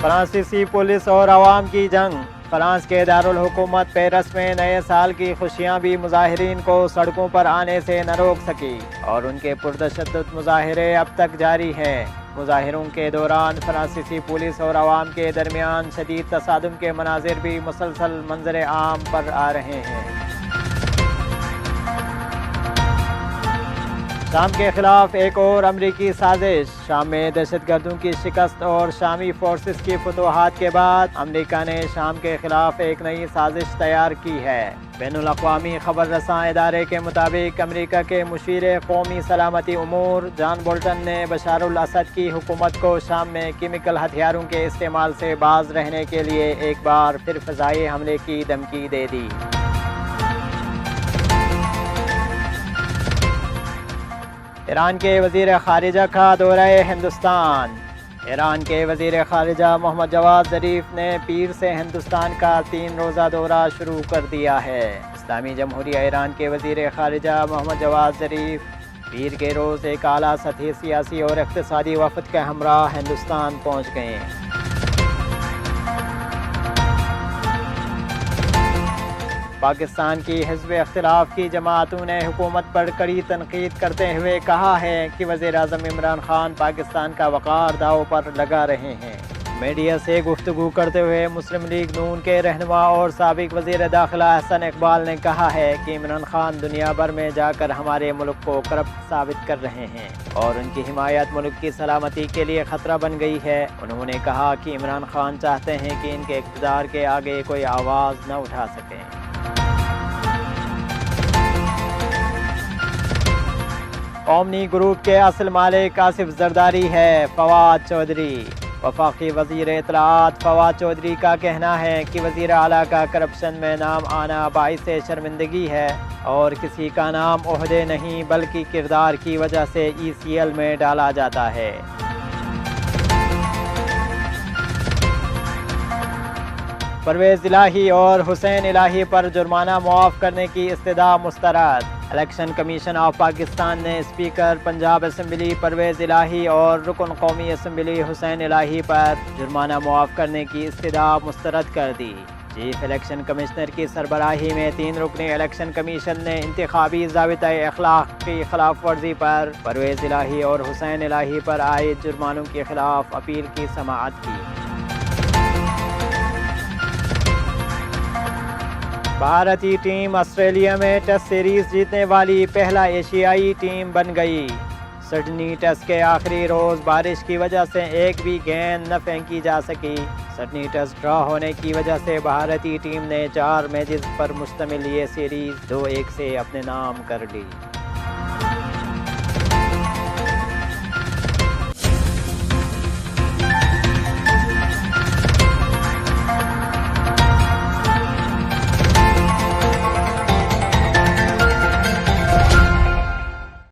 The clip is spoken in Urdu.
فرانسیسی پولیس اور عوام کی جنگ۔ فرانس کے دارالحکومت پیرس میں نئے سال کی خوشیاں بھی مظاہرین کو سڑکوں پر آنے سے نہ روک سکی اور ان کے پرتشدد مظاہرے اب تک جاری ہیں۔ مظاہروں کے دوران فرانسیسی پولیس اور عوام کے درمیان شدید تصادم کے مناظر بھی مسلسل منظر عام پر آ رہے ہیں۔ شام کے خلاف ایک اور امریکی سازش۔ شام میں دہشت گردوں کی شکست اور شامی فورسز کی فتوحات کے بعد امریکہ نے شام کے خلاف ایک نئی سازش تیار کی ہے۔ بین الاقوامی خبر رساں ادارے کے مطابق امریکہ کے مشیر قومی سلامتی امور جان بولٹن نے بشار الاسد کی حکومت کو شام میں کیمیکل ہتھیاروں کے استعمال سے باز رہنے کے لیے ایک بار پھر فضائی حملے کی دھمکی دے دی۔ ایران کے وزیر خارجہ کا دورہ ہندوستان۔ ایران کے وزیر خارجہ محمد جواد ظریف نے پیر سے ہندوستان کا 3 روزہ دورہ شروع کر دیا ہے۔ اسلامی جمہوریہ ایران کے وزیر خارجہ محمد جواد ظریف پیر کے روز ایک اعلیٰ سطحی سیاسی اور اقتصادی وفد کے ہمراہ ہندوستان پہنچ گئے۔ پاکستان کی حزب اختلاف کی جماعتوں نے حکومت پر کڑی تنقید کرتے ہوئے کہا ہے کہ وزیر اعظم عمران خان پاکستان کا وقار داؤ پر لگا رہے ہیں۔ میڈیا سے گفتگو کرتے ہوئے مسلم لیگ نون کے رہنما اور سابق وزیر داخلہ احسن اقبال نے کہا ہے کہ عمران خان دنیا بھر میں جا کر ہمارے ملک کو کرپٹ ثابت کر رہے ہیں اور ان کی حمایت ملک کی سلامتی کے لیے خطرہ بن گئی ہے۔ انہوں نے کہا کہ عمران خان چاہتے ہیں کہ ان کے اقتدار کے آگے کوئی آواز نہ اٹھا سکے۔ اومنی گروپ کے اصل مالک آصف زرداری ہے: فواد چودھری۔ وفاقی وزیر اطلاعات فواد چودھری کا کہنا ہے کہ وزیر اعلیٰ کا کرپشن میں نام آنا باعث شرمندگی ہے اور کسی کا نام عہدے نہیں بلکہ کردار کی وجہ سے ECL میں ڈالا جاتا ہے۔ پرویز الہی اور حسین الہی پر جرمانہ معاف کرنے کی استدعا مسترد۔ الیکشن کمیشن آف پاکستان نے اسپیکر پنجاب اسمبلی پرویز الہی اور رکن قومی اسمبلی حسین الہی پر جرمانہ معاف کرنے کی استدعا مسترد کر دی۔ چیف الیکشن کمشنر کی سربراہی میں 3 رکنی الیکشن کمیشن نے انتخابی ضابطۂ اخلاق کی خلاف ورزی پر پرویز الہی اور حسین الہی پر عائد جرمانوں کے خلاف اپیل کی سماعت کی۔ بھارتی ٹیم آسٹریلیا میں ٹیسٹ سیریز جیتنے والی پہلا ایشیائی ٹیم بن گئی۔ سڈنی ٹیسٹ کے آخری روز بارش کی وجہ سے ایک بھی گیند نہ پھینکی جا سکی۔ سڈنی ٹیسٹ ڈرا ہونے کی وجہ سے بھارتی ٹیم نے 4 میچز پر مشتمل یہ سیریز 2-1 سے اپنے نام کر لی۔